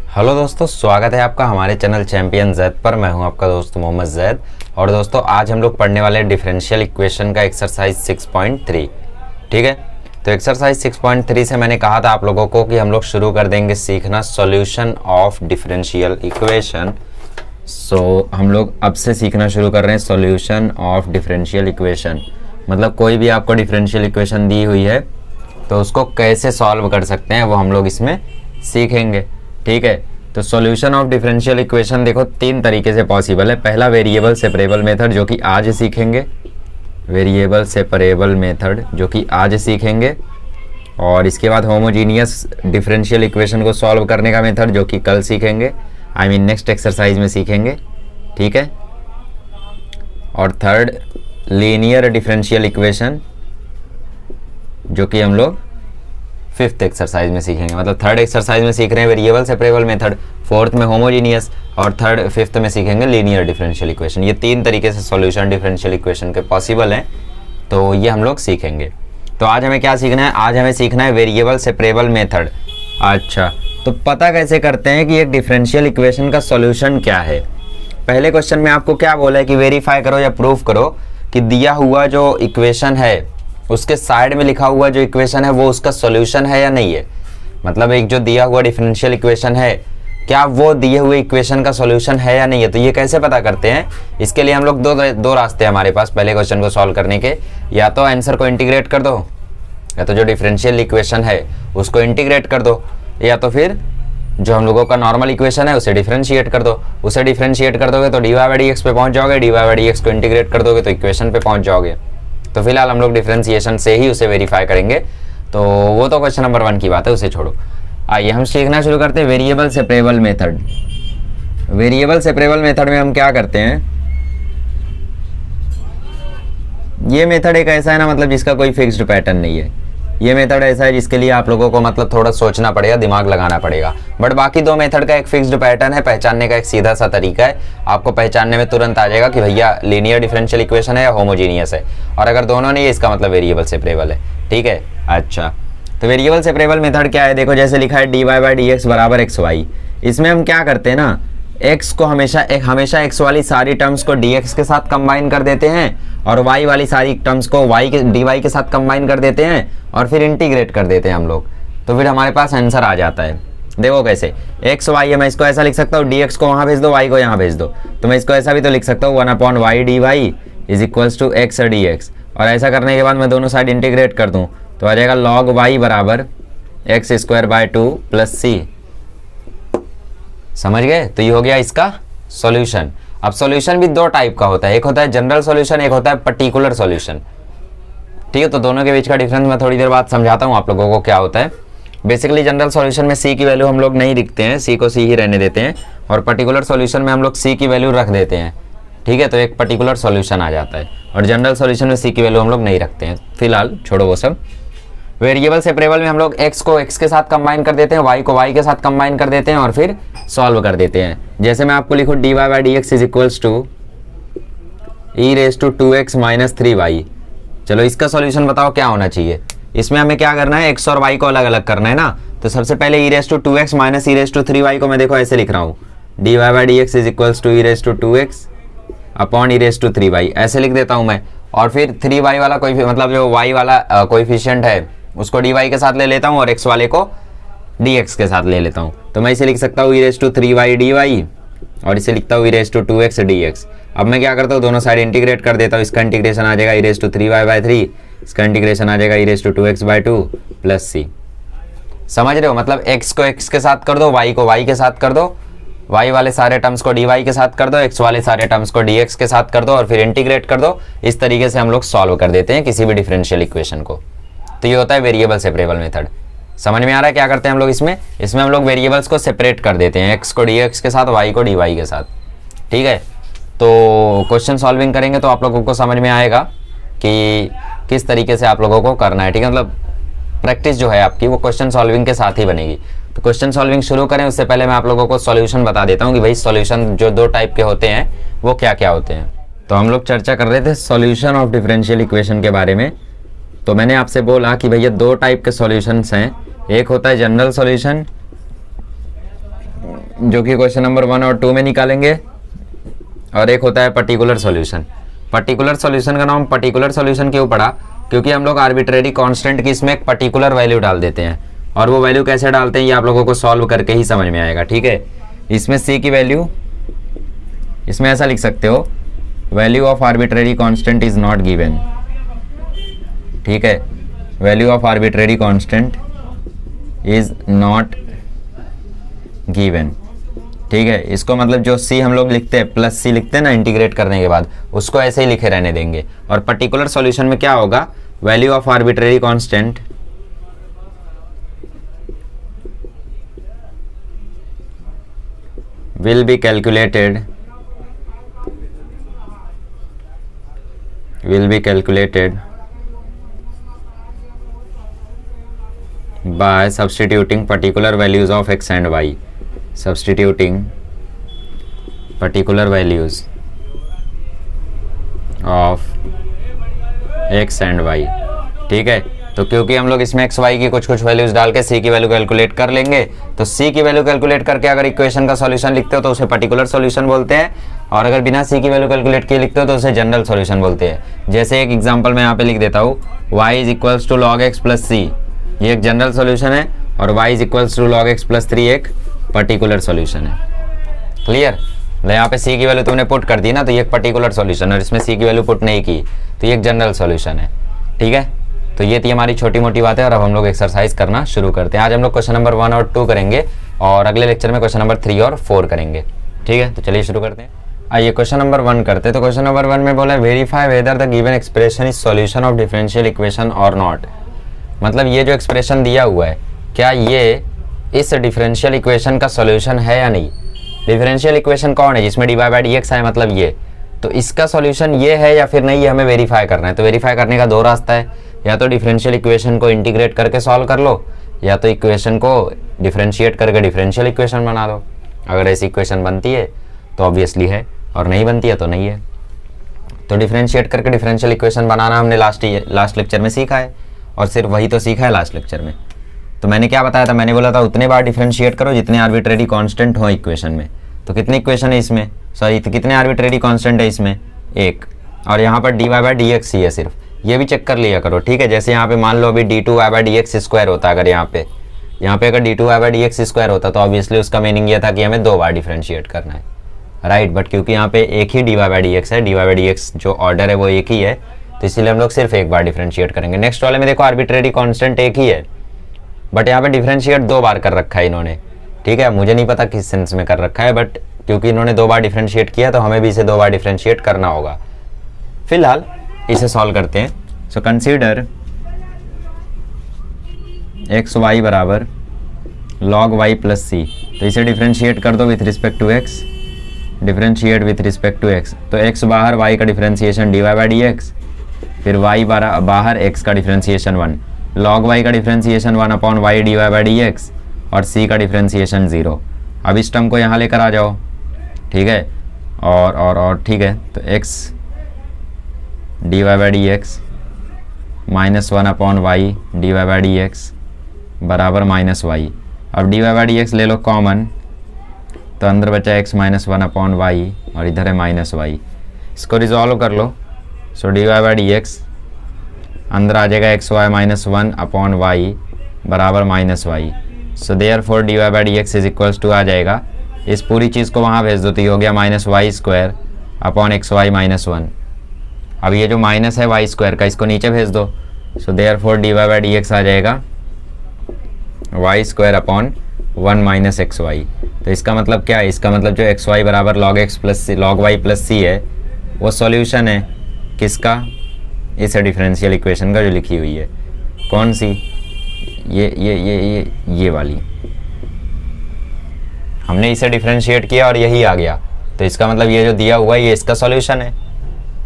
Hello दोस्तों, स्वागत है आपका हमारे चैनल चैंपियन जैद पर। मैं हूं आपका दोस्त मोहम्मद जैद। और दोस्तों आज हम लोग पढ़ने वाले हैं डिफरेंशियल इक्वेशन का एक्सरसाइज 6.3। ठीक है, तो एक्सरसाइज 6.3 से मैंने कहा था आप लोगों को कि हम लोग शुरू कर देंगे सीखना सॉल्यूशन ऑफ डिफरेंशियल इक्वेशन। सो हम लोग अब से सीखना शुरू कर रहे हैं सॉल्यूशन ऑफ डिफरेंशियल इक्वेशन। मतलब कोई भी आपको डिफरेंशियल इक्वेशन दी हुई है तो उसको कैसे सॉल्व कर सकते हैं वो हम लोग इसमें सीखेंगे। ठीक है, तो सॉल्यूशन ऑफ डिफरेंशियल इक्वेशन देखो तीन तरीके से पॉसिबल है। पहला वेरिएबल सेपरेबल मेथड जो कि आज सीखेंगे, वेरिएबल सेपरेबल मेथड जो कि आज सीखेंगे। और इसके बाद होमोजीनियस डिफरेंशियल इक्वेशन को सॉल्व करने का मेथड जो कि कल सीखेंगे, आई मीन नेक्स्ट एक्सरसाइज में सीखेंगे। ठीक है, और थर्ड लीनियर डिफरेंशियल इक्वेशन जो कि हम लोग फिफ्थ एक्सरसाइज में सीखेंगे। मतलब थर्ड एक्सरसाइज में सीख रहे हैं वेरिएबल सेपरेबल मेथड, फोर्थ में होमोजीनियस और फिफ्थ में सीखेंगे लीनियर डिफरेंशियल इक्वेशन। ये तीन तरीके से सॉल्यूशन डिफरेंशियल इक्वेशन के पॉसिबल हैं, तो ये हम लोग सीखेंगे। तो आज हमें क्या सीखना है? आज हमें सीखना है वेरिएबल सेपरेबल मेथड। अच्छा, तो पता कैसे करते हैं कि एक डिफरेंशियल इक्वेशन का सॉल्यूशन क्या है? पहले क्वेश्चन में आपको क्या बोला है कि वेरीफाई करो या प्रूफ करो कि दिया हुआ जो इक्वेशन है उसके साइड में लिखा हुआ जो इक्वेशन है वो उसका सॉल्यूशन है या नहीं है। मतलब एक जो दिया हुआ डिफरेंशियल इक्वेशन है क्या वो दिए हुए इक्वेशन का सॉल्यूशन है या नहीं है। तो ये कैसे पता करते हैं? इसके लिए हम लोग दो रास्ते हैं हमारे पास पहले क्वेश्चन को सॉल्व करने के। या तो आंसर को इंटीग्रेट कर दो, या तो जो डिफरेंशियल इक्वेशन है उसको इंटीग्रेट कर दो, या तो फिर जो हम लोगों का नॉर्मल इक्वेशन है उसे डिफरेंशिएट कर दो। उसे डिफरेंशिएट कर दोगे तो D Y by D X पे पहुंच जाओगे, D Y by D x को इंटीग्रेट कर दोगे तो इक्वेशन पे पहुंच जाओगे। तो फिलहाल हम लोग डिफरेंशिएशन से ही उसे वेरीफाई करेंगे, तो वो तो क्वेश्चन नंबर 1 की बात है, उसे छोड़ो। आइए हम सीखना शुरू करते हैं variable separable method. Variable separable method में हम क्या करते हैं, ये मेथड एक ऐसा है ना, मतलब जिसका कोई फिक्स्ड पैटर्न नहीं है। ये मेथड ऐसा है जिसके लिए आप लोगों को मतलब थोड़ा सोचना पड़ेगा, दिमाग लगाना पड़ेगा। बट बाकी दो मेथड का एक फिक्स्ड पैटर्न है, पहचानने का एक सीधा सा तरीका है। आपको पहचानने में तुरंत आ जाएगा कि भैया लीनियर डिफरेंशियल इक्वेशन है या होमोजीनियस है। और अगर दोनों नहीं है इसका मतलब वेरिएबल सेपरेबल है। ठीक है, अच्छा तो वेरिएबल सेपरेबल मेथड क्या है? देखो जैसे लिखा है D Y by D x बराबर एक्स वाई। इसमें हम क्या करते हैं ना, x को हमेशा x वाली सारी टर्म्स को dx के साथ कंबाइन कर देते हैं और y वाली सारी टर्म्स को dy के साथ कंबाइन कर देते हैं और फिर इंटीग्रेट कर देते हैं हम लोग। तो फिर हमारे पास आंसर आ जाता है। देखो कैसे, x y है, मैं इसको ऐसा लिख सकता हूँ dx को वहाँ भेज दो, y को यहाँ भेज दो। तो मैं इसको ऐसा भी तो लिख सकता हूँ 1/y dy is equals to x dx। और ऐसा करने के बाद मैं दोनों साइड इंटीग्रेट कर दूँ तो आ जाएगा log y बराबर x² 2 + c। समझ गए? तो ये हो गया इसका सॉल्यूशन। अब सॉल्यूशन भी दो टाइप का होता है, एक होता है जनरल सॉल्यूशन, एक होता है पर्टिकुलर सॉल्यूशन। ठीक है, तो दोनों के बीच का डिफरेंस मैं थोड़ी देर बाद समझाता हूँ आप लोगों को क्या होता है। बेसिकली जनरल सॉल्यूशन में सी की वैल्यू हम लोग नहीं लिखते हैं, सी को सी ही रहने देते हैं, और पर्टिकुलर सॉल्यूशन में हम लोग सी की वैल्यू रख देते हैं। ठीक है, तो एक पर्टिकुलर सॉल्यूशन आ जाता है। और जनरल सॉल्यूशन में सी की वैल्यू हम लोग नहीं रखते हैं। फिलहाल छोड़ो वो सब। वेरिएबल सेपरेबल में हम लोग x को x के साथ कंबाइन कर देते हैं, y को y के साथ कंबाइन कर देते हैं और फिर सॉल्व कर देते हैं। जैसे मैं आपको लिखूँ dy by D x is equals to e⁻² - 3y। चलो इसका सॉल्यूशन बताओ क्या होना चाहिए। इसमें हमें क्या करना है, x और y को अलग अलग करना है ना। तो सबसे पहले e⁻² - e⁻3y को मैं देखो ऐसे लिख रहा हूँ, dy by D x is equals to e⁻² upon e⁻3y ऐसे लिख देता हूँ मैं। और फिर 3y वाला कोई मतलब जो y वाला कोएफिशिएंट है उसको dy के साथ ले लेता हूँ और x वाले को dx के साथ ले लेता हूँ। तो मैं इसे लिख सकता हूँ e⁻3y dy और इसे लिखता हूँ e⁻2x dx। अब मैं क्या करता हूँ, दोनों साइड इंटीग्रेट कर देता हूँ। इसका इंटीग्रेशन आ जाएगा e⁻3y/3, इसका इंटीग्रेशन आ जाएगा e⁻2x/2 + c। समझ रहे हो? मतलब x को x के साथ कर दो, y को y के साथ कर दो, y वाले सारे टर्म्स को dy के साथ कर दो, x वाले सारे टर्म्स को dx के साथ कर दो और फिर इंटीग्रेट कर दो। इस तरीके से हम लोग सॉल्व कर देते हैं किसी भी डिफरेंशियल इक्वेशन को। तो ये होता है वेरिएबल सेपरेबल मेथड। समझ में आ रहा है क्या करते हैं हम लोग इसमें? इसमें हम लोग वेरिएबल्स को सेपरेट कर देते हैं, x को dx के साथ, y को dy के साथ। ठीक है, तो क्वेश्चन सॉल्विंग करेंगे तो आप लोगों को समझ में आएगा कि किस तरीके से आप लोगों को करना है। ठीक है, मतलब प्रैक्टिस जो है आपकी वो क्वेश्चन सॉल्विंग के साथ ही बनेगी। तो क्वेश्चन सॉल्विंग शुरू करें उससे पहले मैं आप लोगों को सॉल्यूशन बता देता हूँ कि भाई सॉल्यूशन जो दो टाइप के होते हैं वो क्या क्या होते हैं। तो हम लोग चर्चा कर रहे थे सॉल्यूशन ऑफ डिफरेंशियल इक्वेशन के बारे में। तो मैंने आपसे बोला कि भैया दो टाइप के सॉल्यूशंस हैं, एक होता है जनरल सॉल्यूशन जो कि क्वेश्चन नंबर 1 और 2 में निकालेंगे, और एक होता है पर्टिकुलर सॉल्यूशन। पर्टिकुलर सॉल्यूशन का नाम पर्टिकुलर सॉल्यूशन क्यों पड़ा? क्योंकि हम लोग आर्बिट्रेरी कांस्टेंट की इसमें एक पर्टिकुलर वैल्यू डाल देते हैं, और वो वैल्यू कैसे डालते हैं ये आप लोगों को सॉल्व करके ही समझ में आएगा। ठीक है, इसमें सी की वैल्यू, इसमें ऐसा लिख सकते हो, value of arbitrary constant is not given. ठीक है, value of arbitrary constant is not given. ठीक है, इसको मतलब जो सी हम लोग लिखते हैं प्लस सी लिखते हैं ना इंटीग्रेट करने के बाद, उसको ऐसे ही लिखे रहने देंगे। और पर्टिकुलर सॉल्यूशन में क्या होगा, value of arbitrary constant will be calculated by substituting particular values of x and y, substituting particular values of x and y। ठीक है, तो क्योंकि हम लोग इसमें एक्स वाई की कुछ वैल्यूज डाल के सी की वैल्यू कैलकुलेट कर लेंगे, तो सी की वैल्यू कैलकुलेट करके अगर इक्वेशन का सॉल्यूशन लिखते हो तो उसे पर्टिकुलर सॉल्यूशन बोलते हैं, और अगर बिना सी की वैल्यू कैलकुलेट किए लिखते हो तो उसे जनरल सॉल्यूशन बोलते हैं। जैसे एक एग्जांपल मैं यहाँ पे लिख देता हूँ, y is equals to log x plus c, ये एक जनरल सॉल्यूशन है, और y is equals to log x plus 3 एक पर्टिकुलर सॉल्यूशन है। क्लियर? यहाँ पे सी की वैल्यू तुमने पुट कर दी ना, तो ये एक पर्टिकुलर सॉल्यूशन, और इसमें सी की वैल्यू पुट नहीं की तो ये एक जनरल सॉल्यूशन है। ठीक है, तो ये थी हमारी छोटी मोटी बातें, और अब हम लोग एक्सरसाइज करना शुरू करते हैं। आज हम लोग क्वेश्चन नंबर 1 और 2 करेंगे, और अगले लेक्चर में क्वेश्चन नंबर 3 और 4 करेंगे। ठीक है, तो चलिए शुरू करते हैं। आइए क्वेश्चन नंबर 1 करते हैं। तो क्वेश्चन नंबर 1 में बोला है verify whether the given expression is solution of differential equation और नॉट। मतलब ये जो एक्सप्रेशन दिया हुआ है, क्या ये इस डिफरेंशियल इक्वेशन का सॉल्यूशन है या नहीं। डिफरेंशियल इक्वेशन कौन है, जिसमें D Y by D x है, मतलब ये, तो इसका सॉल्यूशन ये है या फिर नहीं, ये हमें वेरीफाई करना है। तो वेरीफाई करने का दो रास्ता है, या तो डिफरेंशियल इक्वेशन को इंटीग्रेट करके सॉल्व कर लो, या तो इक्वेशन को डिफरेंशिएट करके डिफरेंशियल इक्वेशन बना दो। अगर ऐसी इक्वेशन बनती है तो ऑब्वियसली है, और नहीं बनती है तो नहीं है। तो डिफरेंशिएट करके डिफरेंशियल इक्वेशन बनाना हमने लास्ट लेक्चर में सीखा है, और सिर्फ वही तो सीखा है लास्ट लेक्चर में। तो मैंने क्या बताया था, मैंने बोला था उतने बार डिफरेंशिएट करो जितने आर्बिट्रेरी कांस्टेंट हो इक्वेशन में। तो कितनी इक्वेशन है इसमें, सॉरी कितने आर्बिट्रेरी कांस्टेंट है इसमें, एक, और यहाँ पर d Y by D x ही है सिर्फ, ये भी चेक कर लिया करो। ठीक है, जैसे यहाँ पे मान लो अभी D two Y by D x square होता, अगर यहाँ पे अगर D two Y by D x square होता तो ऑब्वियसली उसका मीनिंग ये था कि हमें 2 बार डिफरेंशिएट करना है, राइट। बट क्योंकि यहाँ पे एक ही d Y by D x है, D Y by D x जो ऑर्डर है वो एक ही है, तो इसीलिए हम लोग सिर्फ एक बार डिफरेंशिएट करेंगे। नेक्स्ट वाले में देखो आर्बिट्रेरी कांस्टेंट एक ही है, बट यहाँ पे डिफरेंशिएट 2 बार कर रखा है इन्होंने। ठीक है, मुझे नहीं पता किस सेंस में कर रखा है, बट क्योंकि इन्होंने 2 बार डिफरेंशिएट किया तो हमें भी इसे 2 बार डिफरेंशिएट करना होगा। फिलहाल इसे सॉल्व करते हैं। सो कंसीडर एक्स वाई बराबर लॉग वाई प्लस सी, तो इसे डिफरेंशिएट कर दो with respect to X, differentiate with respect to x. तो एक्स बाहर वाई का differentiation D Y by D x, फिर वाई बाहर एक्स का डिफरेंशिएशन 1, लॉग वाई का differentiation 1 upon Y D Y by D x, और सी का differentiation 0। अब इस टर्म को यहाँ लेकर आ जाओ। ठीक है, और ठीक है, तो x D Y by D X minus 1 upon Y D Y by D x बराबर माइनस वाई। अब D Y by D x ले लो कॉमन, तो अंदर बचा एक्स माइनस 1 अपॉन वाई, और इधर है माइनस वाई। इसको रिजॉल्व कर लो। So d Y by D x अंदर आ जाएगा x Y minus 1 upon y बराबर minus y. So therefore d Y by D x is equals to आ जाएगा, इस पूरी चीज़ को वहाँ भेज दो तो ये हो गया minus Y square upon X Y minus 1। अब ये जो माइनस है वाई स्क्वायर का, इसको नीचे भेज दो। So therefore d Y by D x आ जाएगा y square upon 1 minus x y. तो इसका मतलब क्या है, इसका मतलब जो एक्स वाई बराबर log x plus c, log Y plus c है, वो सॉल्यूशन है किसका, इस डिफरेंशियल इक्वेशन का जो लिखी हुई है। कौन सी, ये वाली। हमने इसे डिफरेंशिएट किया और यही आ गया, तो इसका मतलब ये जो दिया हुआ है ये इसका सॉल्यूशन है।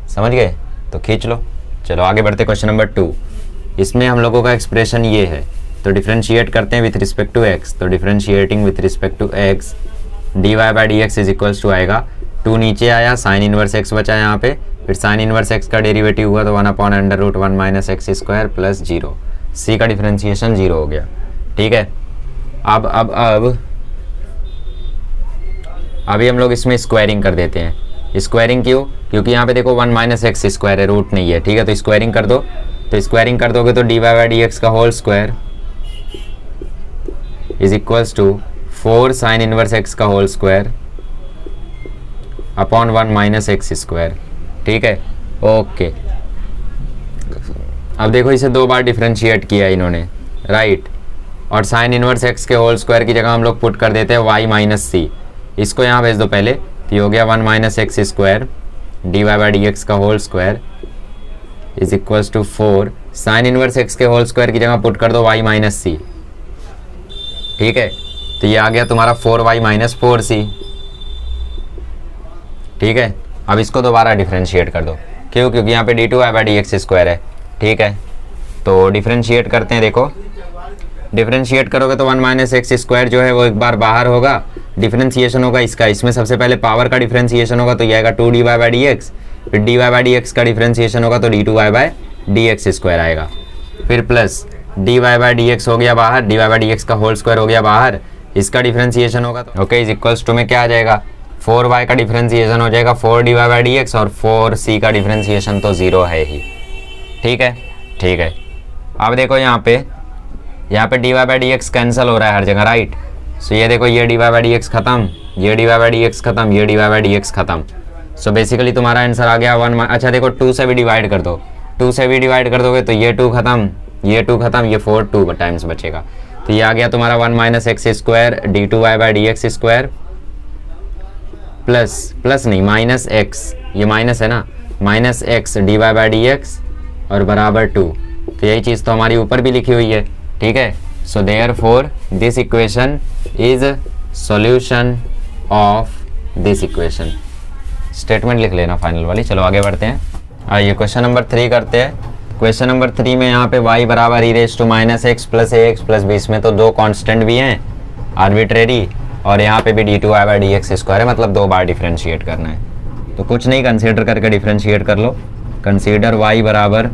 समझ गए? तो खींच लो। चलो आगे बढ़ते क्वेश्चन नंबर 2। इसमें हम लोगों का एक्सप्रेशन ये है, तो डिफरेंशिएट करते हैं विथ रिस्पेक्ट टू एक्स। तो differentiating with respect to x, D Y by D x is equals to आएगा 2 नीचे आया, साइन इनवर्स एक्स बचा यहाँ पे, फिर साइन इनवर्स एक्स का डेरिवेटिव हुआ तो 1 upon under root 1 minus x square plus 0। C का डिफरेंशिएशन 0 हो गया। ठीक है, अब अभी हम लोग इसमें स्क्वायरिंग कर देते हैं। स्क्वायरिंग क्यों? क्योंकि यहाँ पे देखो 1 माइनस एक्स स्क्वायर है, रूट नहीं है, ठीक है। तो स्क्वायरिंग कर दो, तो स्क्वायरिंग कर दोगे तो D Y by D x का whole square is equals to 4 sine inverse x का whole square upon 1 minus x square, ठीक है। ओके, अब देखो इसे 2 बार डिफ्रेंशिएट किया इन्होंने, राइट। और साइन इनवर्स एक्स के होल स्क्वायर की जगह हम लोग पुट कर देते हैं वाई माइनस सी, इसको यहाँ भेज दो पहले, तो ये हो गया 1 minus x square d Y by D x का whole square is equals to 4 sine inverse x के होल स्क्वायर की जगह पुट कर दो वाई माइनस सी, ठीक है। तो ये आ गया तुम्हारा 4y माइनस 4c, ठीक है। अब इसको दोबारा डिफ्रेंशिएट कर दो, क्यों? क्योंकि यहाँ पे d2y by D x square है, ठीक है। तो डिफ्रेंशिएट करते हैं, देखो डिफ्रेंशिएट करोगे तो 1 माइनस एक्स स्क्वायर जो है वो एक बार बाहर होगा, डिफ्रेंशिएशन होगा इसका, इसमें सबसे पहले पावर का डिफ्रेंशिएशन होगा तो ये आएगा 2dy बाई डी एक्स, फिर dy बाई डी एक्स का डिफ्रेंशिएशन होगा तो d2y by D x square आएगा, फिर plus dy by D x हो गया बाहर, dy बाई डी एक्स का होल स्क्वायर हो गया बाहर, इसका डिफ्रेंशिएशन होगा तो ओके इज इक्वल्स टू में क्या आ जाएगा, 4y का डिफ्रेंशिएशन हो जाएगा 4dy बाई डी एक्स, और 4c का डिफ्रेंशिएशन तो 0 है ही, ठीक है, ठीक है। अब देखो यहाँ पे dy by D x cancel हो रहा है हर जगह, राइट। सो ये देखो ये dy बाई डी एक्स खत्म, ये dy बाई डी एक्स खत्म, ये dy बाई डी एक्स खत्म। सो बेसिकली तुम्हारा आंसर आ गया 1। अच्छा देखो 2 से भी डिवाइड कर दो, 2 से भी डिवाइड कर दोगे तो ये 2 खत्म, ये 2 खत्म, ये 4 2 टाइम्स बचेगा, तो ये आ गया तुम्हारा 1 minus x square D two Y by D x square plus नहीं माइनस एक्स, ये माइनस है ना, minus x D Y by D x और बराबर 2। तो यही चीज़ तो हमारी ऊपर भी लिखी हुई है, ठीक है। So therefore this equation is solution of this equation. Statement लिख लेना फाइनल वाली। चलो आगे बढ़ते हैं, आइए क्वेश्चन नंबर 3 करते हैं। क्वेश्चन नंबर 3 में यहाँ पे y बराबर e raise to minus x plus a x plus b, इसमें तो 2 कांस्टेंट भी हैं आर्बिट्रेरी, और यहाँ पे भी D two Y by D x square है, मतलब 2 बार डिफ्रेंशिएट करना है। तो कुछ नहीं, कंसीडर करके डिफ्रेंशिएट कर लो। कंसीडर y बराबर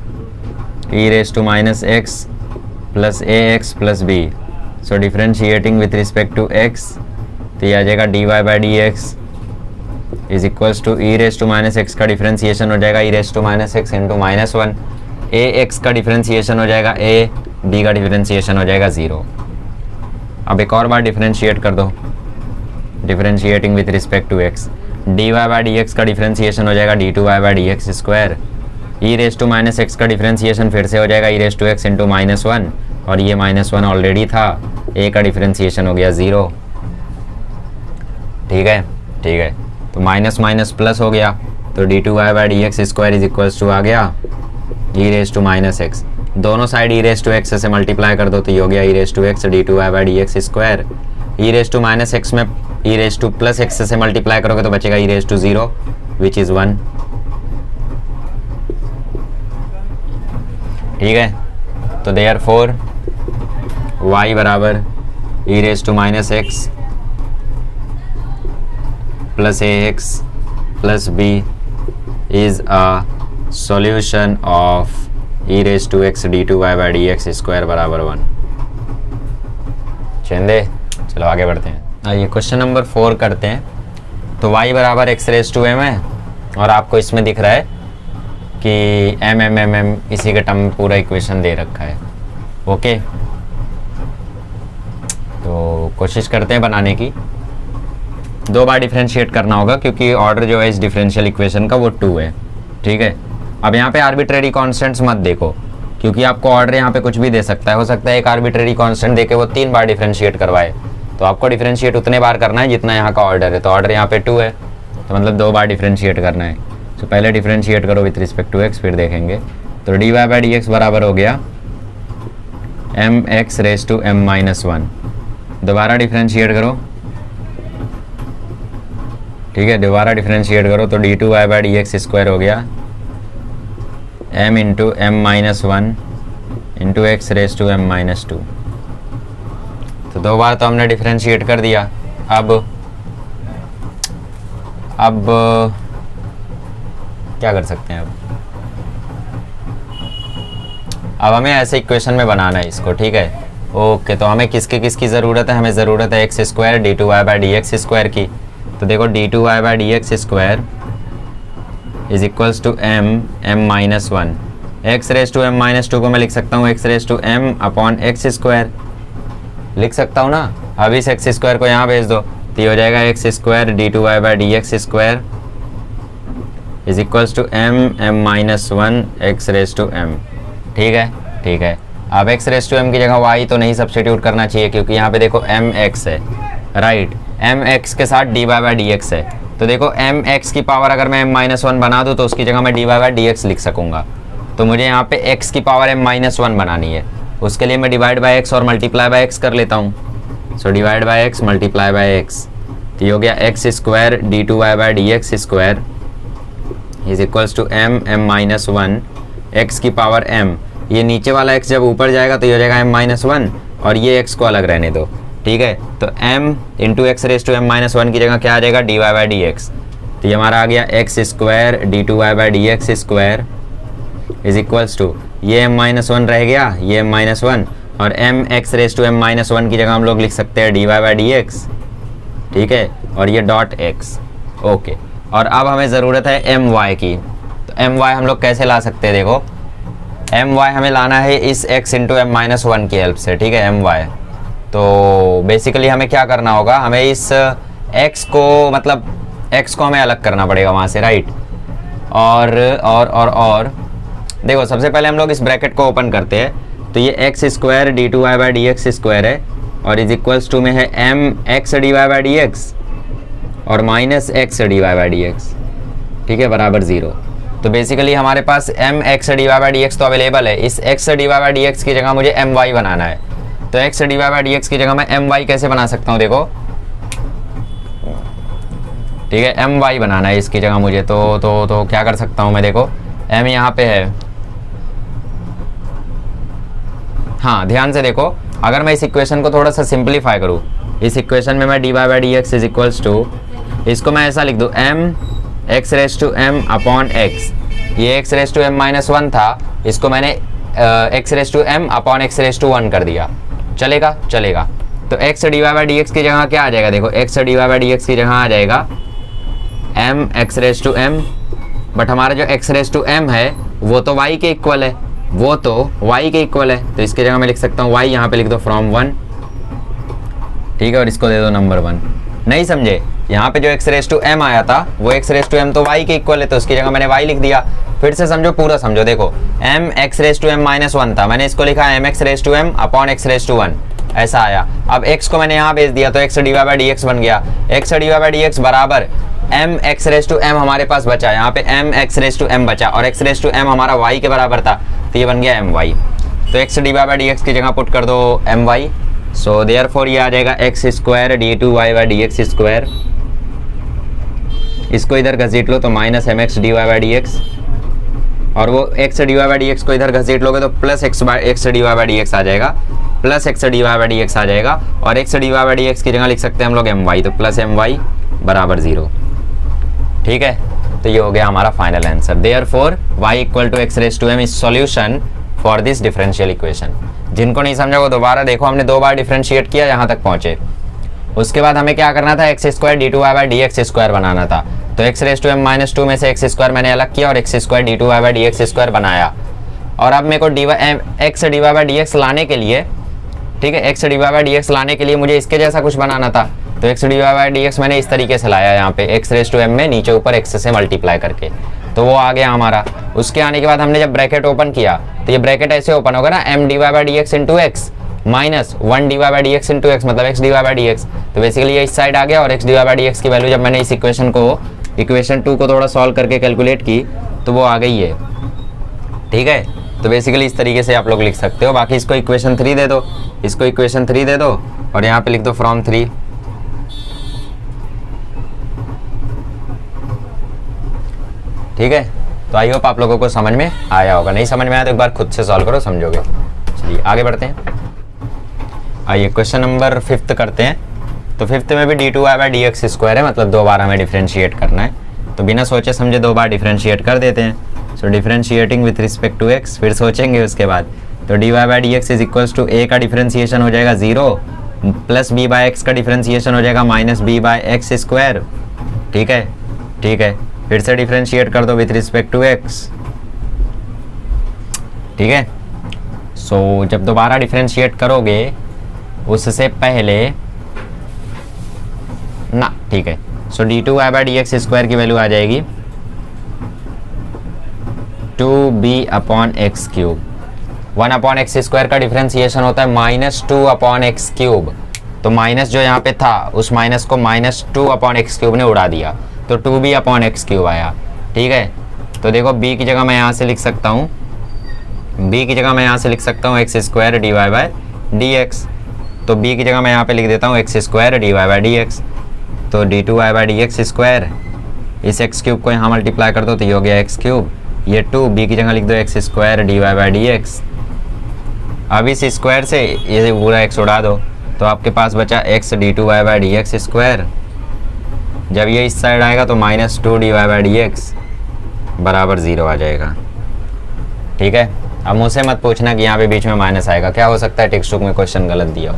e raise to minus x plus a x plus b, so differentiating with respect to x, तो ये आ जाएगा D Y by D x is equals to e raise to minus x का differentiation हो जाएगा e raise to minus x into minus 1, a x का differentiation हो जाएगा ए, बी का डिफ्रेंशिएशन हो जाएगा 0। अब एक और बार डिफ्रेंशिएट कर दो, differentiating with respect to x, D Y by D x का डिफ्रेंशिएशन हो जाएगा d two Y by D x square, e raise to minus x का डिफ्रेंशिएशन फिर से हो जाएगा e raise to x into minus 1, और ये माइनस 1 ऑलरेडी था, ए का डिफ्रेंशिएशन हो गया 0, ठीक है, ठीक है। तो माइनस माइनस प्लस हो गया, तो D two Y by D x square is equals to आ गया e raise to minus x, दोनों side e raise to x से मल्टीप्लाई कर दो तो ये हो गया e raise to x d two Y by D x square, e raise to minus x में e raise to plus x से मल्टीप्लाई करोगे तो बचेगा e raise to 0 which is 1, ठीक है। तो देयरफॉर y बराबर e raise to minus x plus a x plus b is a solution of e raise to x d two Y by D x square बराबर 1। चंदे चलो आगे बढ़ते हैं, आइए क्वेश्चन नंबर 4 करते हैं। तो y बराबर एक्स रेज टू एम है, और आपको इसमें दिख रहा है कि एम एम एम एम इसी के टर्म में पूरा इक्वेशन दे रखा है, ओके। तो कोशिश करते हैं बनाने की, 2 बार डिफ्रेंशिएट करना होगा क्योंकि ऑर्डर जो है इस डिफरेंशियल इक्वेशन का वो 2 है, ठीक है। अब यहाँ पे आर्बिट्रेरी कांस्टेंट्स मत देखो, क्योंकि आपको ऑर्डर यहाँ पे कुछ भी दे सकता है, हो सकता है एक आर्बिट्रेरी कांस्टेंट देके वो 3 बार डिफरेंशिएट करवाए, तो आपको डिफरेंशिएट उतने बार करना है जितना यहाँ का ऑर्डर है। तो ऑर्डर यहाँ पे 2 है, तो मतलब 2 बार डिफरेंशिएट करना है। तो पहले डिफरेंशिएट करो विथ रिस्पेक्ट टू एक्स, फिर देखेंगे। तो D Y by D x बराबर हो गया M X raise to M minus 1, दोबारा डिफरेंशिएट करो, ठीक है, दोबारा डिफरेंशिएट करो तो D two Y by D x square हो गया m into M minus 1 into X raise to M minus 2। तो 2 बार तो हमने डिफरेंशिएट कर दिया। अब क्या कर सकते हैं, अब हमें ऐसे इक्वेशन में बनाना है इसको, ठीक है, ओके। तो हमें किसकी ज़रूरत है, हमें ज़रूरत है X square D two Y by D x square की, तो देखो D two Y by D x square is equals to M minus one. X raise to M minus two को मैं लिख सकता हूँ X raise to M upon X square, लिख सकता हूँ ना। अब इस एक्स स्क्वायर को यहाँ भेज दो तो ये हो जाएगा x square D two Y by D x square is equals to M minus one X raise to M. ठीक है, ठीक है। अब एक्स रेस टू एम की जगह वाई तो नहीं सब्सटीट्यूट करना चाहिए क्योंकि यहाँ पे देखो एम एक्स है, राइट। एम एक्स के साथ D Y by D x है, तो देखो एम एक्स की पावर अगर मैं एम माइनस वन बना दूँ तो उसकी जगह मैं D Y by D X लिख सकूँगा। तो मुझे यहाँ पे एक्स की पावर एम माइनस वन बनानी है, उसके लिए मैं डिवाइड बाई एक्स और मल्टीप्लाई बाई एक्स कर लेता हूँ। So divide by X multiply by X, तो ये हो गया X square D two Y by D x square is equals to M minus one X की पावर एम। ये नीचे वाला एक्स जब ऊपर जाएगा तो ये हो जाएगा एम माइनस वन और ये एक्स को अलग रहने दो। ठीक है, तो m into X raise to M minus one की जगह क्या आ जाएगा D Y by D x. तो ये हमारा आ गया X square D two Y by D x square is equals to ये m माइनस वन रह गया, ये m माइनस वन और m X raise to m minus one की जगह हम लोग लिख सकते हैं D Y by D x. ठीक है, और ये डॉट x। ओके, और अब हमें ज़रूरत है एम वाई की। तो एम वाई हम लोग कैसे ला सकते हैं, देखो एम वाई हमें लाना है इस x into M minus one की हेल्प से। ठीक है, एम वाई। तो बेसिकली हमें क्या करना होगा, हमें इस x को मतलब x को हमें अलग करना पड़ेगा वहाँ से, राइट। और देखो सबसे पहले हम लोग इस ब्रैकेट को ओपन करते हैं। तो ये x square D two Y by D x square है और इज इक्वल्स टू में है m x D Y by D x और minus x D Y by D x. ठीक है, बराबर ज़ीरो। तो बेसिकली हमारे पास m x D Y by D x तो अवेलेबल है, इस x D Y by D x की जगह मुझे एम वाई बनाना है। तो x D Y by D x की जगह मैं एम वाई कैसे बना सकता हूँ, देखो। ठीक है, एम वाई बनाना है इसकी जगह मुझे। तो क्या कर सकता हूँ मैं, देखो एम यहाँ पे है। हाँ, ध्यान से देखो, अगर मैं इस इक्वेशन को थोड़ा सा सिंप्लीफाई करूँ, इस इक्वेशन में मैं D Y by D x is equals to, इसको मैं ऐसा लिख दूँ m x raise to M upon x. ये x raise to M minus one था, इसको मैंने x raise to M upon x raise to one कर दिया। चलेगा, चलेगा। तो x D Y by D x की जगह क्या आ जाएगा, देखो x D Y by D x की जगह आ जाएगा M x raise to M, but हमारा जो एक्स रेस टू एम है वो तो y के इक्वल है, वो तो y के इक्वल है। तो इसकी जगह मैं लिख सकता हूँ y, यहाँ पे लिख दो फ्रॉम वन। ठीक है, और इसको दे दो नंबर वन। नहीं समझे, यहाँ पे जो एक्स रेस टू एम आया था वो एक्स रेस टू एम तो y के इक्वल है, तो उसकी जगह मैंने y लिख दिया। फिर से समझो, पूरा समझो। देखो m X raise to M minus one था, मैंने इसको लिखा m X raise to M upon x raise to one, ऐसा आया। अब x को मैंने यहाँ भेज दिया तो x D Y by D X बन गया। x D Y by D x बराबर m X raise to m हमारे पास बचा, यहाँ पे m X raise to m बचा और x रेस टू m हमारा y के बराबर था, तो ये बन गया m y। तो x D Y by D x की जगह पुट कर दो m y। सो देयरफॉर ये आ जाएगा x square D two Y by D x square, इसको इधर घसीट लो तो minus m x D Y by D x, और वो x D Y by D x को इधर घसीट लोगे तो plus x D Y by D x आ जाएगा, plus x D Y by D x आ जाएगा। और x D Y by D x की जगह लिख सकते हैं हम लोग एम वाई, तो प्लस एम वाई बराबर ज़ीरो। ठीक है, तो ये हो गया हमारा final answer. Therefore y equal to X raise to M is solution for this differential equation. जिनको नहीं समझा वो दोबारा देखो, हमने दो बार डिफरेंशिएट किया, यहाँ तक पहुँचे। उसके बाद हमें क्या करना था, x square D two Y by D x square बनाना था। तो x raise to M minus two में से एक्स स्क्वायर मैंने अलग किया और x square D two Y by D x square बनाया। और अब मेरे को x D Y by D x लाने के लिए, ठीक है, x D Y by D x लाने के लिए मुझे इसके जैसा कुछ बनाना था। तो x D Y by D X मैंने इस तरीके से लाया, यहाँ पे एक्स रेस टू एम में नीचे ऊपर एक्स से मल्टीप्लाई करके, तो वो आ गया हमारा। उसके आने के बाद हमने जब ब्रैकेट ओपन किया तो ये ब्रैकेट ऐसे ओपन होगा ना, m d Y by D x into x minus one d Y by D x into x, मतलब x D Y by D x. तो बेसिकली ये इस साइड आ गया और x D Y by D x की value जब मैंने इस इक्वेशन टू को थोड़ा सॉल्व करके कैलकुलेट की तो वो आ गई है। ठीक है, तो बेसिकली इस तरीके से आप लोग लिख सकते हो। बाकी इसको इक्वेशन 3 दे दो, इसको इक्वेशन 3 दे दो और यहाँ पे लिख दो फ्रॉम 3। ठीक है, तो आई होप आप लोगों को समझ में आया होगा। नहीं समझ में आया तो एक बार खुद से सॉल्व करो, समझोगे। चलिए आगे बढ़ते हैं। आइए क्वेश्चन नंबर 5 करते हैं। तो 5 में भी D two Y by D x square है, मतलब दो बार हमें डिफ्रेंशिएट करना है। तो बिना सोचे समझे दो बार डिफ्रेंशिएट कर देते हैं। So differentiating with respect to x, फिर सोचेंगे उसके बाद। तो D Y by D x is equals to a का डिफ्रेंशिएशन हो जाएगा 0 प्लस बी बाई एक्स का डिफ्रेंशिएशन हो जाएगा minus b by x square ठीक है, ठीक है। फिर से डिफरेंशिएट कर दो विथ रिस्पेक्ट टू x, ठीक है। सो जब दोबारा डिफरेंशिएट करोगे उससे पहले ना, ठीक है। सो d2y/dx² की वैल्यू आ जाएगी 2b/x³। 1/x² का डिफरेंशिएशन होता है -2/x³। तो माइनस जो यहाँ पे था उस माइनस को -2/x³ ने उड़ा दिया, तो 2b/x³ आया, ठीक है। तो देखो b की जगह मैं यहाँ से लिख सकता हूँ, b की जगह मैं यहाँ से लिख सकता हूँ x² dy/dx। तो b की जगह मैं यहाँ पे लिख देता हूँ x² dy/dx। तो d2y/dx², इस x³ को यहाँ मल्टीप्लाई कर दो तो ये हो गया x³। ये 2 b की जगह लिख दो x² dy/dx। अब इस स्क्वायर से ये पूरा x उड़ा दो तो आपके पास बचा x d2y/dx²। जब ये इस साइड आएगा तो -2 dy/dx बराबर 0 आ जाएगा, ठीक है। अब मुझसे मत पूछना कि यहाँ पे बीच में माइनस आएगा, क्या हो सकता है टेक्स्ट बुक में क्वेश्चन गलत दिया हो।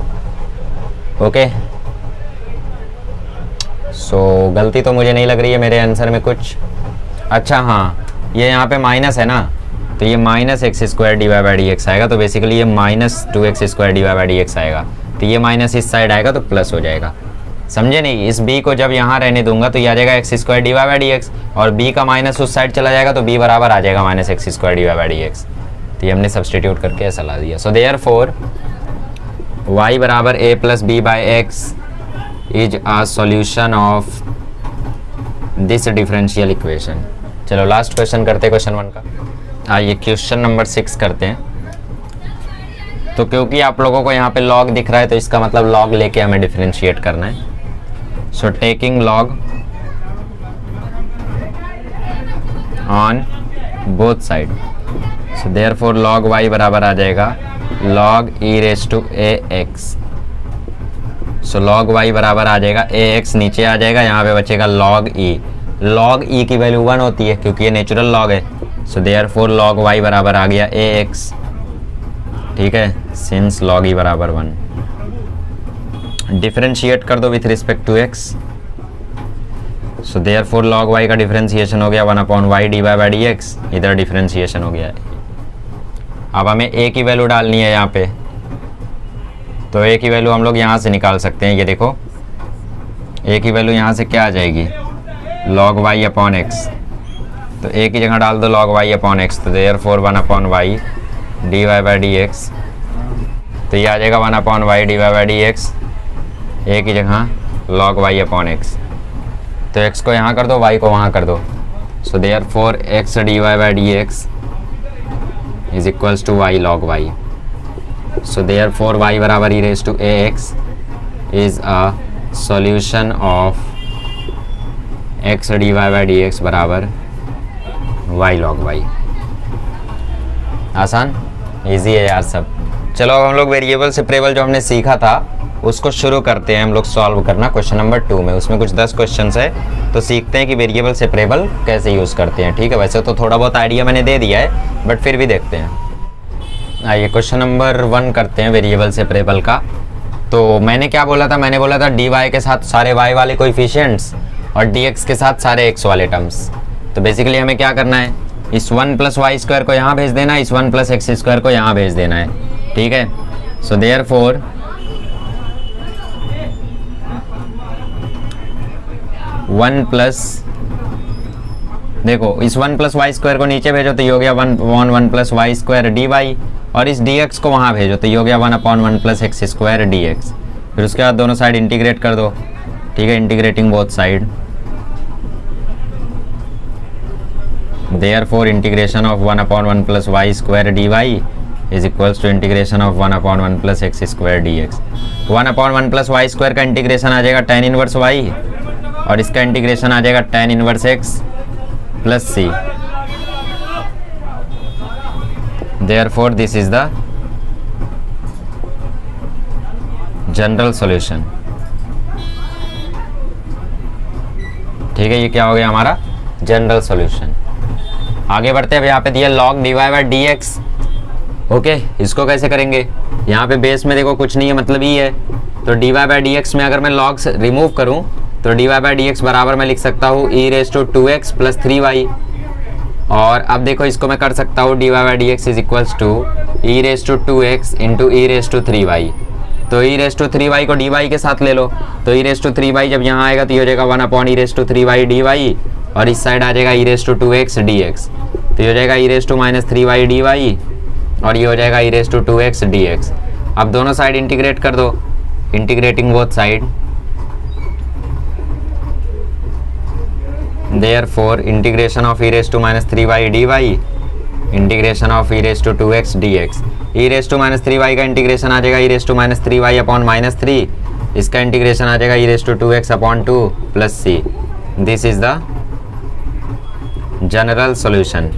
ओके, सो गलती तो मुझे नहीं लग रही है मेरे आंसर में कुछ। अच्छा हाँ, ये यहाँ पे माइनस है ना, तो ये -x² dy/dx आएगा, तो बेसिकली ये -2x² dy/dx आएगा। तो ये माइनस इस साइड आएगा तो प्लस हो जाएगा, समझे नहीं। इस b को जब यहाँ रहने दूंगा तो ये आ जाएगा x² dy/dx, और b का माइनस उस साइड चला जाएगा तो b बराबर आ जाएगा -x² dy/dx। तो ये हमने सब्सटीट्यूट करके ऐसा ला दिया। सो देयरफॉर y बराबर a + b/x is a solution of this differential equation. चलो लास्ट क्वेश्चन करते हैं, क्वेश्चन 1 का। आइए क्वेश्चन नंबर 6 करते हैं। तो क्योंकि आप लोगों को यहाँ पे लॉग दिख रहा है तो इसका मतलब लॉग लेके हमें डिफरेंशिएट करना है। So taking log on both side, so therefore log y बराबर आ जाएगा log e⁻ax। सो log y बराबर आ जाएगा ax, नीचे आ जाएगा, यहाँ पे बचेगा log e। log e की वैल्यू 1 होती है क्योंकि ये नेचुरल लॉग है। सो देयरफॉर log y बराबर आ गया ax, ठीक है, सिंस log e बराबर 1। डिफरेंशिएट कर दो with respect to x। So therefore log y का डिफरेंशिएशन हो गया 1/y dy/dx, इधर डिफरेंशिएशन हो गया है। अब हमें a की वैल्यू डालनी है यहाँ पे, तो a की वैल्यू हम लोग यहाँ से निकाल सकते हैं। ये देखो a की वैल्यू यहाँ से क्या आ जाएगी log y/x। तो a की जगह डाल दो log y/x, तो देयरफॉर 1/y dy/dx। तो ये आ जाएगा 1/y dy/dx, a की जगह log y/x। तो x को यहाँ कर दो, y को वहाँ कर दो। So therefore x dy/dx is equals to y log y। So therefore y बराबर e⁻ax is a solution of x dy/dx बराबर y log y। आसान, इजी है यार सब। चलो अब हम लोग वेरिएबल सेपरेबल जो हमने सीखा था उसको शुरू करते हैं हम लोग सॉल्व करना क्वेश्चन नंबर 2 में। उसमें कुछ 10 क्वेश्चंस है, तो सीखते हैं कि वेरिएबल सेपरेबल कैसे यूज़ करते हैं, ठीक है। वैसे तो थोड़ा बहुत आइडिया मैंने दे दिया है, बट फिर भी देखते हैं। आइए क्वेश्चन नंबर 1 करते हैं वेरिएबल सेपरेबल का। तो मैंने क्या बोला था, मैंने बोला था dy के साथ सारे y वाले कोएफिशिएंट्स और dx के साथ सारे x वाले टर्म्स। तो बेसिकली हमें क्या करना है, इस 1 + y² को यहाँ भेज देना है, इस 1 + x² को यहाँ भेज देना है, ठीक है। सो देयरफॉर 1 देखो इस 1 + y² को नीचे भेजो तो ये हो गया 1 + y² dy, और इस dx को वहाँ भेजो तो ये हो गया 1/1 + x² dx। फिर उसके बाद दोनों साइड इंटीग्रेट कर दो, ठीक है, integrating both side. Therefore integration of 1/1 + y² dy is equals to integration of 1/1 + x² dx। 1/1 + y² का इंटीग्रेशन आ जाएगा tan इनवर्स y, और इसका इंटीग्रेशन आ जाएगा tan inverse x + c। Therefore this is the general solution, ठीक है। ये क्या हो गया हमारा जनरल सॉल्यूशन। आगे बढ़ते हैं। अब यहाँ पे दिया log dy/dx, ओके। इसको कैसे करेंगे, यहाँ पे बेस में देखो कुछ नहीं है, मतलब ये है। तो dy/dx में अगर मैं log से रिमूव करूँ तो dy बाई डी एक्स बराबर मैं लिख सकता हूँ ई raise to 2x plus 3y। और अब देखो इसको मैं कर सकता हूँ dy by D x is equals to e raise to 2x into e raise to 3y। तो ई रेस टू 3y को dy के साथ ले लो, तो ई रेस टू 3y जब यहाँ आएगा तो ये हो जाएगा 1 upon e raise to 3y dy, और इस साइड आ जाएगा e raise to 2x dx, तो ये हो जाएगा e raise to minus 3y dy, और ये हो जाएगा e raise to 2x dx। अब दोनों साइड इंटीग्रेट कर दो, integrating both side, therefore integration of e raise to minus 3y dy integration of e raise to 2x dx। E raise to minus 3y का integration आ जाएगा e raise to minus 3y upon minus 3, इसका integration आ जाएगा e raise to 2x upon 2 plus c। This is the general solution.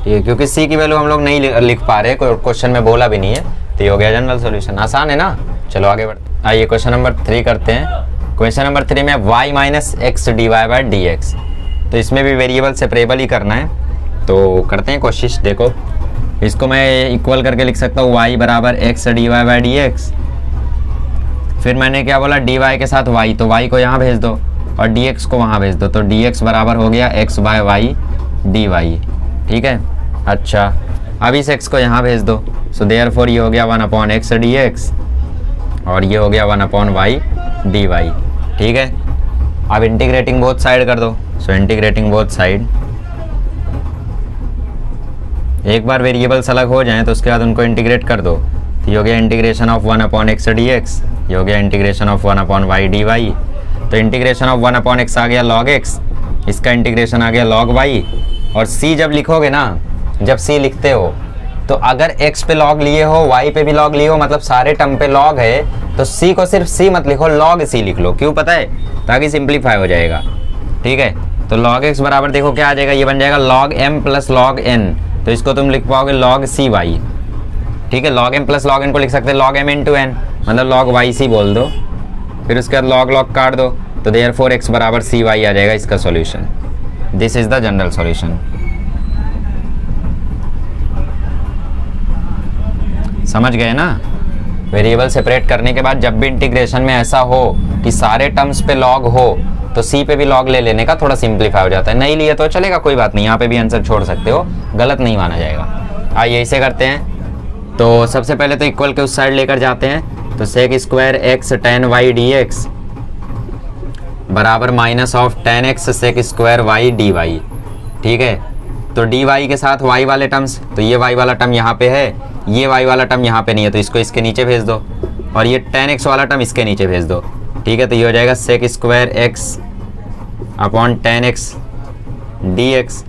ठीक है, क्योंकि c की वैल्यू हम लोग नहीं लिख पा रहे, क्वेश्चन में बोला भी नहीं है, तो ये हो गया जनरल सॉल्यूशन। आसान है ना। चलो आगे बढ़ते, आइए क्वेश्चन नंबर 3 करते हैं। क्वेश्चन नंबर 3 में y minus x D Y by D x, तो इसमें भी वेरिएबल सेपरेबल ही करना है, तो करते हैं कोशिश। देखो इसको मैं इक्वल करके लिख सकता हूँ y बराबर x D Y by D x. फिर मैंने क्या बोला, डी वाई के साथ y, तो y को यहाँ भेज दो और dx को वहाँ भेज दो, तो dx बराबर हो गया x by y D y. ठीक है, अच्छा अब इस x को यहाँ भेज दो, सो देयरफॉर ये हो गया 1 अपॉन एक्स डी एक्स, और ये हो गया 1 अपॉन वाई डी वाई। ठीक है, अब इंटीग्रेटिंग बोथ साइड कर दो, सो इंटीग्रेटिंग बोथ साइड। एक बार वेरिएबल्स अलग हो जाएं तो उसके बाद उनको इंटीग्रेट कर दो, तो ये हो गया integration of 1 upon x d x, ये हो गया integration of 1 upon Y D y. तो इंटीग्रेशन ऑफ 1 अपॉन एक्स आ गया लॉग एक्स, इसका इंटीग्रेशन आ गया लॉग वाई। और c जब लिखोगे ना, जब c लिखते हो तो अगर x पे लॉग लिए हो, y पे भी लॉग लिए हो, मतलब सारे टर्म पे लॉग है, तो c को सिर्फ c मत लिखो, लॉग c लिख लो। क्यों पता है? ताकि सिंप्लीफाई हो जाएगा। ठीक है, तो लॉग x बराबर देखो क्या आ जाएगा, ये बन जाएगा log m plus log n, तो इसको तुम लिख पाओगे लॉग cy। ठीक है, log m plus log n को लिख सकते हैं लॉग m इंटू n, मतलब लॉग yc बोल दो, फिर उसके बाद लॉग लॉग काट दो, तो देयरफॉर x बराबर cy आ जाएगा इसका solution. This is the general solution. समझ गए ना? वेरिएबल सेपरेट करने के बाद जब भी इंटीग्रेशन में ऐसा हो कि सारे टर्म्स पे लॉग हो, तो c पे भी लॉग ले लेने का थोड़ा सिंप्लीफाई हो जाता है। नहीं लिए तो चलेगा, कोई बात नहीं, यहाँ पे भी आंसर छोड़ सकते हो, गलत नहीं माना जाएगा। आइए इसे करते हैं। तो सबसे पहले तो इक्वल के उस साइड लेकर जाते हैं, तो sec square x tan y d x बराबर minus of tan x sec square y D y. ठीक है, तो डी वाई के साथ वाई वाले टर्म्स, तो ये वाई वाला टर्म यहाँ पे है, ये वाई वाला टर्म यहाँ पे नहीं है, तो इसको इसके नीचे भेज दो, और ये टेन एक्स वाला टर्म इसके नीचे भेज दो। ठीक है, तो ये हो जाएगा sec square x upon tan x d x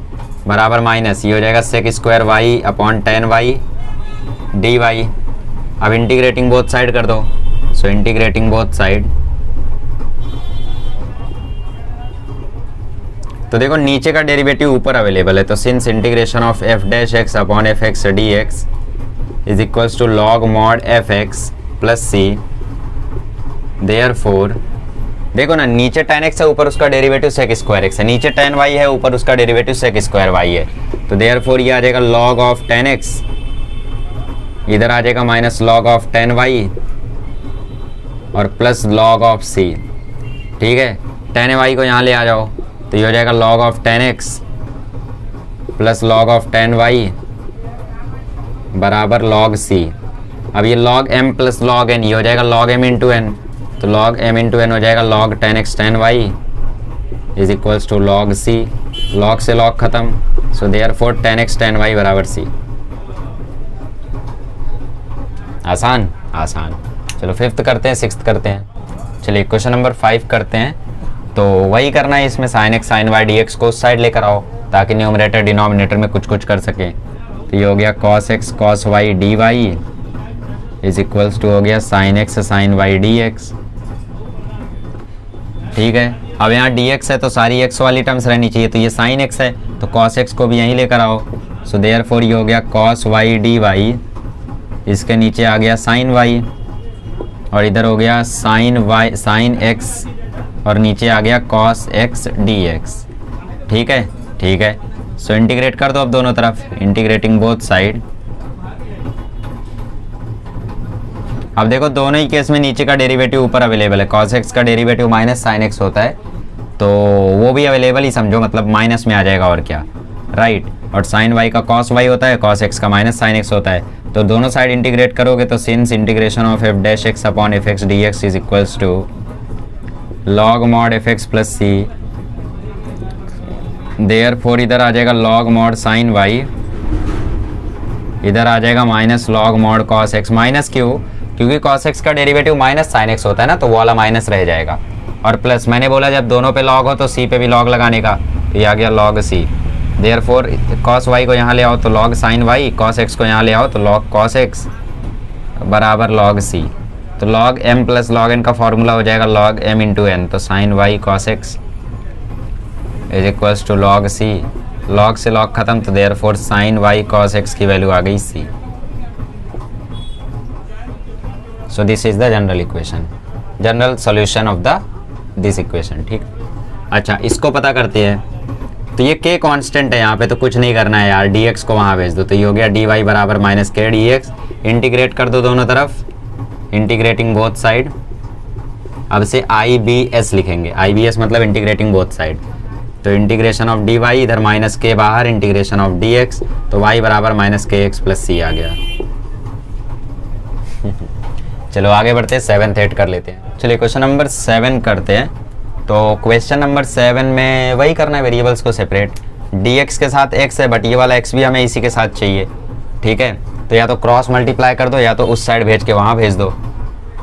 बराबर माइनस ये हो जाएगा sec square y upon tan y D y. अब इंटीग्रेटिंग बोथ साइड कर दो, सो इंटीग्रेटिंग बोथ साइड। तो देखो नीचे का डेरिवेटिव ऊपर अवेलेबल है, तो since integration of f dash x upon f x d x is equals to log mod f x plus c, therefore देखो ना नीचे tan x है, ऊपर उसका डेरिवेटिव sec स्क्वायर x है, नीचे tan y है, ऊपर उसका डेरिवेटिव sec स्क्वायर y है, तो देयरफॉर ये आ जाएगा log ऑफ tan x, इधर आ जाएगा minus log of tan y और प्लस log ऑफ c। ठीक है, tan y को यहाँ ले आ जाओ, तो ये हो जाएगा log of tan x plus log of tan y बराबर log c। अब ये log m plus log n, ये हो जाएगा log m इंटू n, तो log m इंटू n हो जाएगा log tan x tan y is equals to log c। log से log खत्म, so therefore tan x tan y बराबर c। आसान आसान। चलो फिफ्थ करते हैं, सिक्स्थ करते हैं। चलिए क्वेश्चन नंबर 5 करते हैं। तो वही करना है, इसमें sin x sin y dx को उस साइड लेकर आओ ताकि न्यूमरेटर डिनोमिनेटर में कुछ कुछ कर सके। तो ये हो गया cos x cos y dy is equals to हो गया sin x sin y dx। ठीक है, अब यहाँ dx है तो सारी x वाली टर्म्स रहनी चाहिए, तो ये sin x है तो cos x को भी यहीं लेकर आओ, सो देयरफॉर ये हो गया cos y dy, इसके नीचे आ गया sin y और इधर हो गया sin x और नीचे आ गया cos x dx। ठीक है, ठीक है, सो इंटीग्रेट कर दो अब दोनों तरफ, इंटीग्रेटिंग बोथ साइड। अब देखो दोनों ही केस में नीचे का डेरिवेटिव ऊपर अवेलेबल है, कॉस एक्स का डेरिवेटिव माइनस साइन एक्स होता है, तो वो भी अवेलेबल ही समझो, मतलब माइनस में आ जाएगा और क्या, राइट। और साइन वाई का कॉस वाई होता है, कॉस एक्स का माइनस साइन एक्स होता है। तो दोनों साइड इंटीग्रेट करोगे तो since integration of f dash x upon f x d x is equals to log mod f x plus c, therefore इधर आ जाएगा लॉग मॉड साइन वाई, इधर आ जाएगा minus log mod cos x. Minus क्यों? क्योंकि cos x का derivative minus sine x होता है ना, तो वो वाला माइनस रह जाएगा। और प्लस मैंने बोला जब दोनों पे लॉग हो तो सी पे भी लॉग लगाने का, तो ये आ गया log C. Therefore cos Y को यहाँ ले आओ तो log sine Y, cos X को यहाँ ले आओ तो लॉग कॉस एक्स बराबर लॉग सी। तो log M plus log N का फॉर्मूला हो जाएगा लॉग एम इंटू एन, तो sine Y cos X is equals to log C. Log से लॉग खत्म, तो therefore sine Y cos X की वैल्यू आ गई C. So this is the general equation, general solution of the this equation, ठीक। अच्छा, इसको पता करते हैं। तो ये के कांस्टेंट है यहाँ पे, तो कुछ नहीं करना है यार, dx को वहाँ भेज दो, तो ये हो गया dy बराबर माइनस के dx। इंटीग्रेट कर दो दोनों तरफ, इंटीग्रेटिंग बोथ साइड। अब से IBS लिखेंगे, IBS मतलब इंटीग्रेटिंग बोथ साइड। तो इंटीग्रेशन ऑफ dy, इधर माइनस के बाहर, इंटीग्रेशन ऑफ dx, तो y बराबर माइनस के एक्स प्लस सी आ गया। चलो आगे बढ़ते हैं, 7th 8 कर लेते हैं। चलिए क्वेश्चन नंबर 7 करते हैं। तो क्वेश्चन नंबर 7 में वही करना है, वेरिएबल्स को सेपरेट। dx के साथ x है, बट ये वाला x भी हमें इसी के साथ चाहिए, ठीक है। तो या तो क्रॉस मल्टीप्लाई कर दो, या तो उस साइड भेज के वहाँ भेज दो,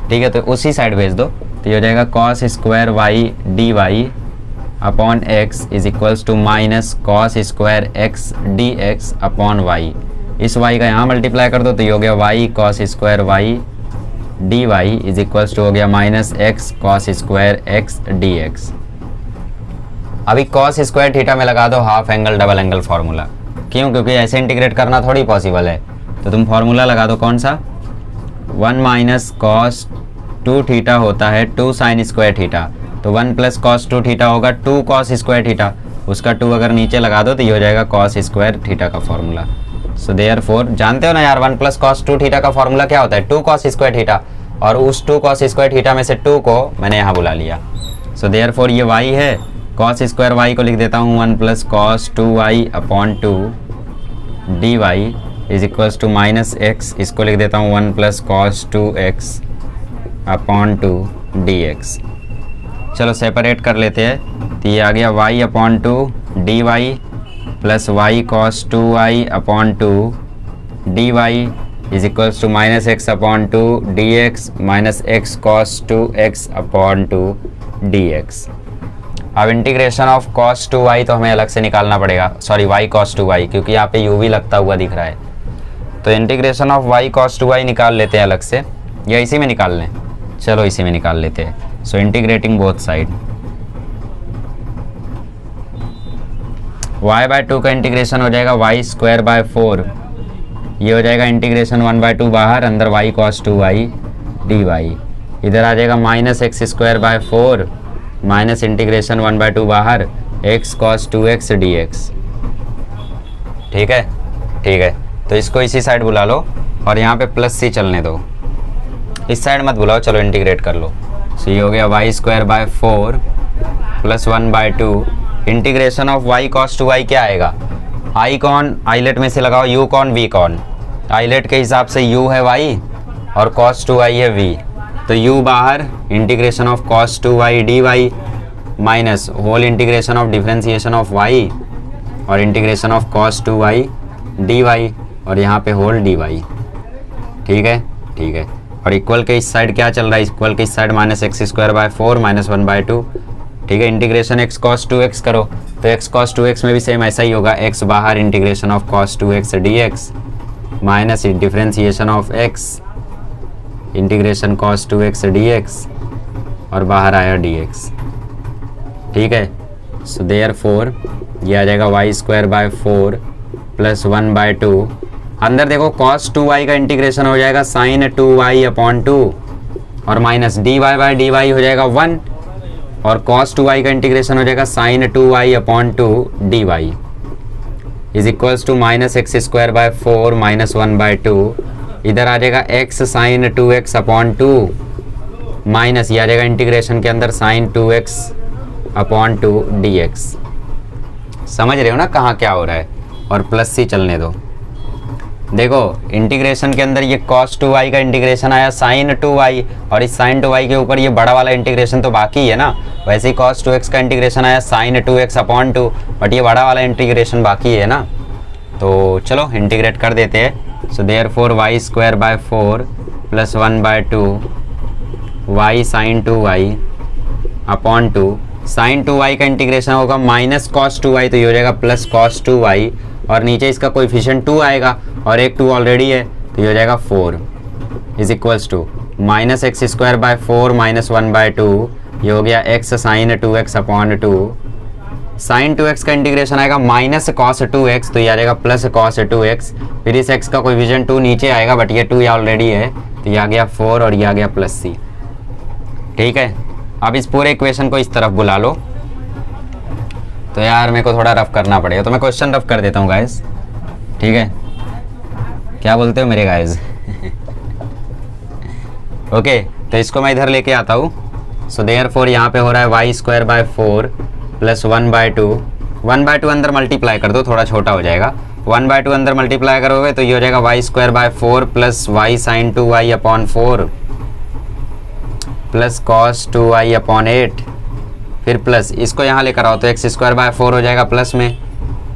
ठीक है। तो उसी साइड भेज दो, तो ये हो जाएगा cos square y D y upon x is equals to minus cos square x d x upon y. इस y का यहाँ मल्टीप्लाई कर दो, तो ये हो गया y cos square y D y is equals to हो गया minus x cos square x d x. अभी कॉस स्क्वायर थीटा में लगा दो half angle double angle formula. क्यों? क्योंकि ऐसे इंटीग्रेट करना थोड़ी पॉसिबल है, तो तुम फार्मूला लगा दो, कौन सा, 1 माइनस कॉस 2 थीटा होता है 2 साइन स्क्वायर थीटा, तो 1 प्लस कॉस 2 थीटा होगा 2 कॉस स्क्वायर थीटा, उसका 2 अगर नीचे लगा दो तो ये हो जाएगा कॉस स्क्वायर थीटा का फॉर्मूला। सो देयरफॉर जानते हो ना यार, 1 प्लस कॉस 2 थीटा का फॉर्मूला क्या होता है, 2 कॉस स्क्वायर थीटा, और उस 2 कॉस स्क्वायर थीटा में से 2 को मैंने यहाँ बुला लिया। सो देयरफॉर ये y है, कॉस स्क्वायर y को लिख देता हूँ 1 plus cos 2y upon 2 d y is equals to minus x, इसको लिख देता हूँ 1 plus cos 2x upon 2 d x. चलो सेपरेट कर लेते हैं, तो ये आ गया y upon 2 d y plus y cos 2y upon 2 d y is equals to minus x upon 2 d X minus x cos 2x upon 2 d x. अब integration of cos 2y तो हमें अलग से निकालना पड़ेगा, सॉरी y कॉस 2y, क्योंकि यहाँ पे u भी लगता हुआ दिख रहा है। तो integration of y cos 2y निकाल लेते हैं अलग से, या इसी में निकाल लें, चलो इसी में निकाल लेते हैं। So integrating both side, y by 2 का इंटीग्रेशन हो जाएगा y स्क्वायर बाय 4, ये हो जाएगा इंटीग्रेशन 1/2 बाहर, अंदर y cos 2y dy, इधर आ जाएगा minus x square by 4 minus integration 1/2 बाहर x cos 2x dx। ठीक है, ठीक है। तो इसको इसी साइड बुला लो और यहाँ पे प्लस सी चलने दो, इस साइड मत बुलाओ, चलो इंटीग्रेट कर लो। सो ये हो गया y square by 4 plus 1/2 integration of y cos 2y क्या आएगा, आई कॉन आईलेट में से लगाओ, यू कॉन वी कॉन, आईलेट के हिसाब से u है y और cos 2y है v, तो u बाहर integration of cos 2y dy minus whole integration of differentiation of y और integration of cos 2y dy और यहाँ पे होल dy। ठीक है, ठीक है। और इक्वल के इस साइड क्या चल रहा है, इक्वल के इस side minus x square by 4 minus 1/2। ठीक है, इंटीग्रेशन x cos 2x करो, तो x cos 2x में भी सेम ऐसा ही होगा, x बाहर integration of cos 2x dx minus differentiation of x integration cos 2x dx और बाहर आया dx। ठीक है, सो देयरफॉर ये आ जाएगा y स्क्वायर बाय 4 प्लस 1/2, अंदर देखो cos 2y का इंटीग्रेशन हो जाएगा sin 2y अपॉन 2 और माइनस dy बाय dy हो जाएगा 1 और cos 2y का इंटीग्रेशन हो जाएगा sin 2y upon 2 dy is equals to minus x square by 4 minus 1/2 इधर आ जाएगा x sign 2x upon 2 minus ये आ जाएगा इंटीग्रेशन के अंदर साइन 2x अपॉन 2 dx। समझ रहे हो ना कहाँ क्या हो रहा है, और प्लस सी चलने दो। देखो इंटीग्रेशन के अंदर ये cos 2y का इंटीग्रेशन आया sin 2y, और इस sin 2y के ऊपर ये बड़ा वाला इंटीग्रेशन तो बाकी है ना। वैसे ही cos 2x का इंटीग्रेशन आया sin 2x अपॉन 2, बट ये बड़ा वाला इंटीग्रेशन बाकी है ना। तो चलो इंटीग्रेट कर देते हैं। So therefore y square by 4 plus 1 by 2 y sin 2y upon 2। sin 2y का इंटीग्रेशन होगा माइनस cos 2y, तो ये हो जाएगा प्लस cos 2y, और नीचे इसका कोएफिशिएंट 2 आएगा और एक 2 ऑलरेडी है, तो ये हो जाएगा 4 is equals to minus x square by 4 minus 1 by 2, ये हो गया x sign 2x upon 2। Sign 2x का इंटीग्रेशन आएगा माइनस cos 2x, तो ये आ जाएगा प्लस cos 2x, फिर इस x का कोएफिशिएंट 2 नीचे आएगा, बट ये 2 ऑलरेडी है, तो ये आ गया 4 और ये आ गया प्लस c। ठीक है, अब इस पूरे इक्वेशन को इस तरफ बुला लो। तो यार मेरे को थोड़ा रफ करना पड़ेगा, तो मैं क्वेश्चन रफ कर देता हूँ गाइस। ठीक है, क्या बोलते हो मेरे गाइस? ओके, तो इसको मैं इधर लेके आता हूँ। सो देयरफॉर यहाँ पे हो रहा है y square by 4 plus 1 by 2। 1 by 2 अंदर मल्टीप्लाई कर दो, थोड़ा छोटा हो जाएगा। 1 बाय 2 अंदर मल्टीप्लाई करोगे तो ये हो जाएगा y square by 4 plus y sine 2y upon 4 plus cos 2y upon 8, फिर प्लस इसको यहाँ लेकर आओ तो एक्स स्क्वायर बाय 4 हो जाएगा प्लस में।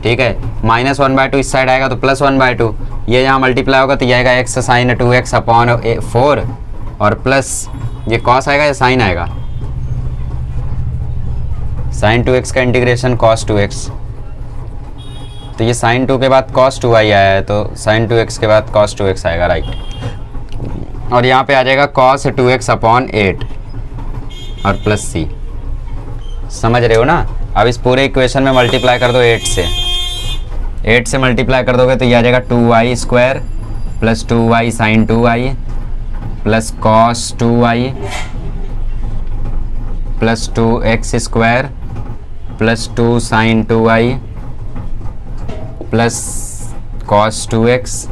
ठीक है, माइनस 1 बाय 2 इस साइड आएगा तो प्लस 1 बाय 2, ये यहाँ मल्टीप्लाई होगा तो ये आएगा एक्स साइन 2x अपॉन 4, और प्लस ये कॉस आएगा या साइन आएगा, साइन 2x का इंटीग्रेशन cos 2x, तो ये साइन 2 के बाद cos 2y आया है, तो साइन 2x के बाद cos 2x आएगा, राइट। और यहाँ पे आ जाएगा cos 2x अपॉन 8 और प्लस c। समझ रहे हो ना। अब इस पूरे इक्वेशन में मल्टीप्लाई कर दो 8 से मल्टीप्लाई कर दोगे तो ये आ जाएगा 2y square plus 2y sine 2y plus cos 2y plus 2x square plus 2 sine 2y plus cos 2x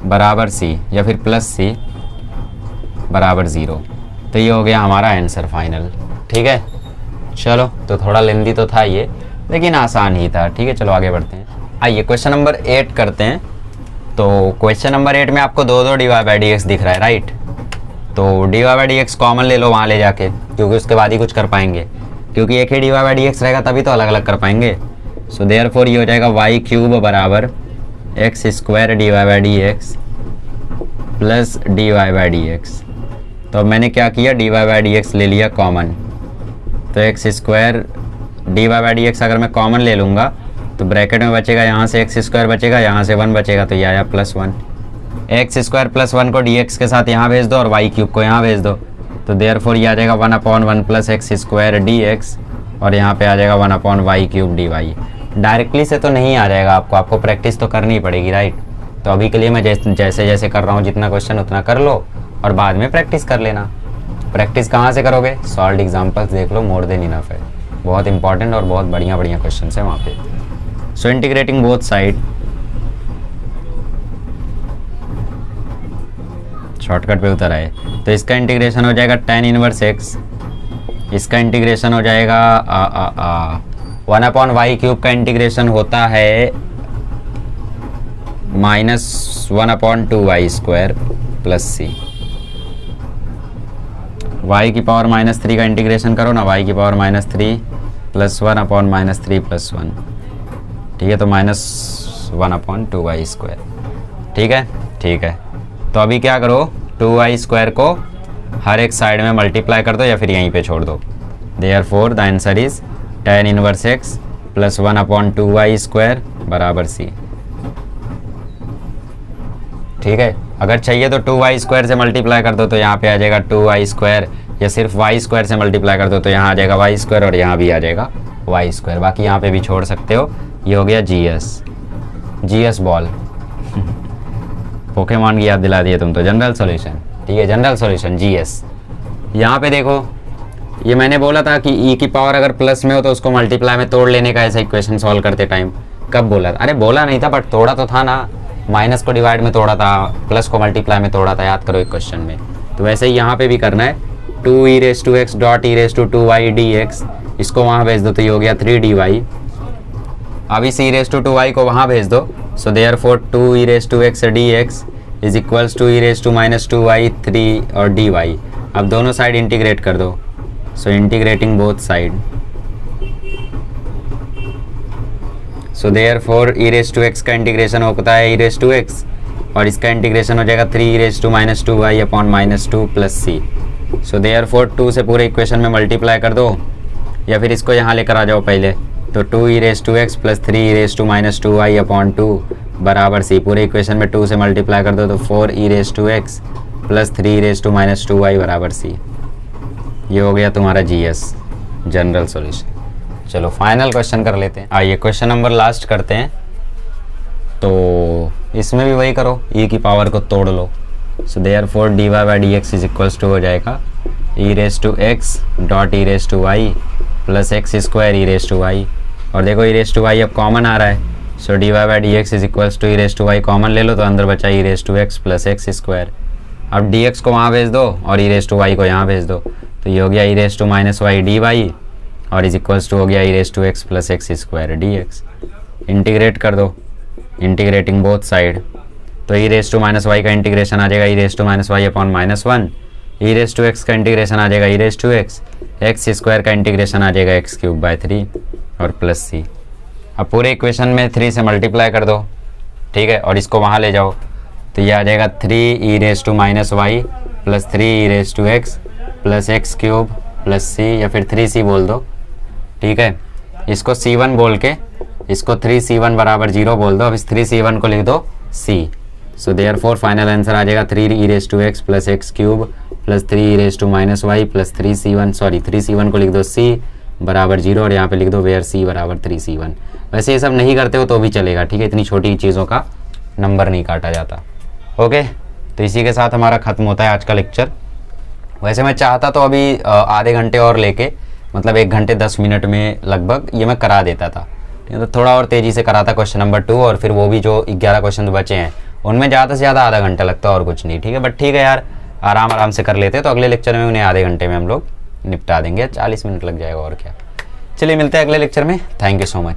बराबर c, या फिर प्लस c बराबर 0। तो ये हो गया हमारा आंसर फाइनल। ठीक है, चलो तो थोड़ा लेंदी तो था ये, लेकिन आसान ही था। ठीक है, चलो आगे बढ़ते हैं। आइए क्वेश्चन नंबर 8 करते हैं। तो क्वेश्चन नंबर 8 में आपको दो d Y by D x दिख रहा है, राइट। तो D Y by D x common ले लो वहाँ ले जाके, क्योंकि उसके बाद ही कुछ कर पाएंगे, क्योंकि एक ही d Y by D x रहेगा तभी तो अलग अलग कर पाएंगे। सो देयरफॉर ये हो जाएगा वाई क्यूब बराबर x square d Y by D x plus d Y by D x. तो अब मैंने क्या किया, d Y by D x ले लिया कॉमन, तो x square d Y by D x अगर मैं कॉमन ले लूँगा तो ब्रैकेट में बचेगा, यहाँ से एक्स स्क्वायर बचेगा, यहाँ से 1 बचेगा, तो ये आया प्लस 1। एक्स स्क्वायर प्लस 1 को डी एक्स के साथ यहाँ भेज दो और वाई क्यूब को यहाँ भेज दो, तो देयरफॉर ये आ जाएगा 1/1 plus x square D x, और यहाँ पे आ जाएगा 1/y cube D Y. Directly से तो नहीं आ जाएगा, आपको प्रैक्टिस तो करनी पड़ेगी, राइट। तो अभी के लिए मैं जैसे जैसे कर रहा हूँ, जितना क्वेश्चन उतना कर लो और बाद में प्रैक्टिस कर लेना। प्रैक्टिस कहाँ से करोगे, सॉल्व एग्जाम्पल्स देख लो, मोर देन इनफ है। बहुत इंपॉर्टेंट और बहुत बढ़िया क्वेश्चन है वहाँ पे। सो इंटीग्रेटिंग बोथ साइड, शॉर्टकट पे उतर आए, तो इसका इंटीग्रेशन हो जाएगा tan इनवर्स x, इसका इंटीग्रेशन हो जाएगा 1/y क्यूब का इंटीग्रेशन होता है -1/2y square plus c। y की पावर -3 का इंटीग्रेशन करो ना, y की पावर -3 प्लस 1/-3 प्लस 1। ठीक है, तो -1/2y स्क्वायर। ठीक है, ठीक है। तो अभी क्या करो, 2y स्क्वायर को हर एक साइड में मल्टीप्लाई कर दो या फिर यहीं पे छोड़ दो। Therefore the answer is tan inverse x plus 1/2y square बराबर c। ठीक है, अगर चाहिए तो 2y स्क्वायर से मल्टीप्लाई कर दो तो यहाँ पे आ जाएगा 2y स्क्वायर, या सिर्फ y स्क्वायर से मल्टीप्लाई कर दो तो यहाँ आ जाएगा y स्क्वायर और यहाँ भी आ जाएगा y स्क्वायर। बाकी यहाँ पे भी छोड़ सकते हो। ये हो गया GS बॉल। पोकेमॉन की याद दिला दिए तुम तो। जनरल सॉल्यूशन, ठीक है, जनरल सॉल्यूशन GS। यहाँ पे देखो, ये मैंने बोला था कि e की पावर अगर प्लस में हो तो उसको मल्टीप्लाई में तोड़ लेने का, ऐसा इक्वेशन सॉल्व करते टाइम। कब बोला था? अरे बोला नहीं था, बट तोड़ा तो था ना। माइनस को डिवाइड में तोड़ा था, प्लस को मल्टीप्लाई में तोड़ा था, याद करो एक क्वेश्चन में। तो वैसे ही यहाँ पे भी करना है, 2e⁻x डॉट e⁻2y dx, इसको वहाँ भेज दो तो ये हो गया 3dy। अब इस e⁻2y को वहाँ भेज दो, so therefore 2e⁻x dx is equals to e⁻2y 3 और dy। अब दोनों साइड इंटीग्रेट कर दो, सो integrating both side, so therefore e⁻x का इंटीग्रेशन होता है e⁻x और इसका इंटीग्रेशन हो जाएगा 3e⁻2y upon -2 plus c। So therefore 2 से पूरे इक्वेशन में मल्टीप्लाई कर दो, या फिर इसको यहाँ लेकर आ जाओ पहले, तो 2e⁻x प्लस 3e⁻2y अपॉन 2 बराबर c। पूरे इक्वेशन में 2 से मल्टीप्लाई कर दो तो 4e⁻x प्लस 3e⁻2y बराबर c। ये हो गया तुम्हारा GS जनरल सॉल्यूशन। चलो फाइनल क्वेश्चन कर लेते हैं। आइए क्वेश्चन नंबर लास्ट करते हैं। तो इसमें भी वही करो, e की पावर को तोड़ लो, so therefore dy/dx is equals to हो जाएगा e⁻x dot e⁻y plus x² e⁻y। और देखो e⁻y अब कॉमन आ रहा है, so dy/dx is equals to e⁻y common ले लो तो अंदर बचा e⁻x प्लस x²। अब dx को वहाँ भेज दो और e⁻y को यहाँ भेज दो, तो ये हो गया e⁻y dy और इज इक्वल्स टू हो गया e⁻x plus x² dx। Integrate कर दो, इंटीग्रेटिंग बोथ साइड, तो e⁻y का इंटीग्रेशन आ जाएगा e⁻y अपॉन -1, e⁻x का इंटीग्रेशन आ जाएगा e⁻x, x² का इंटीग्रेशन आ जाएगा x³ 3 और प्लस c। अब पूरे इक्वेशन में 3 से मल्टीप्लाई कर दो, ठीक है, और इसको वहाँ ले जाओ तो ये आ जाएगा 3e⁻y plus 3e⁻x plus x³ plus c, या फिर 3c बोल दो, ठीक है। इसको c1 बोल के इसको 3c1 बराबर 0 बोल दो। अब इस 3c1 को लिख दो c, so therefore final answer आ जाएगा 3e⁻x plus x³ plus 3e⁻y plus 3c1 को लिख दो c बराबर 0 और यहाँ पे लिख दो वेयर c बराबर 3c1। वैसे ये सब नहीं करते हो तो भी चलेगा, ठीक है, इतनी छोटी चीज़ों का नंबर नहीं काटा जाता। ओके, तो इसी के साथ हमारा ख़त्म होता है आज का लेक्चर। वैसे मैं चाहता तो अभी आधे घंटे और लेके, मतलब 1 घंटे 10 मिनट में लगभग ये मैं करा देता था, तो थोड़ा और तेज़ी से कराता क्वेश्चन नंबर 2, और फिर वो भी जो 11 क्वेश्चन बचे हैं उनमें ज़्यादा से ज़्यादा आधा घंटा लगता है और कुछ नहीं, ठीक है। बट ठीक है यार, आराम से कर लेते, तो अगले लेक्चर में उन्हें आधे घंटे में हम लोग निपटा देंगे, 40 मिनट लग जाएगा और क्या। चलिए मिलते हैं अगले लेक्चर में, थैंक यू सो मच।